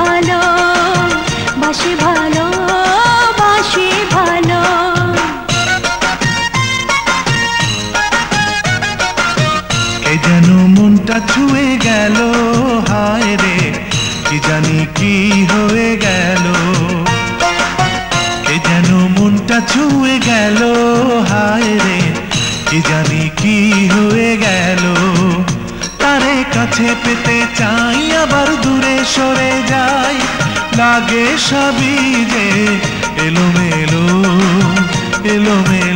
ভালো, বাসি ভালো, বাসি ভালো। কে যেন মনটা ছুঁয়ে গেল, হায় রে কি জানি কি হয়ে গেল। কে যেন মনটা ছুঁয়ে গেল, হায় রে কি জানি কি হয়ে গেল। তারে কাছে পেতে চাই আবার দূরে সরে যাই, লাগে সবই যে এলোমেলো এলোমেলো।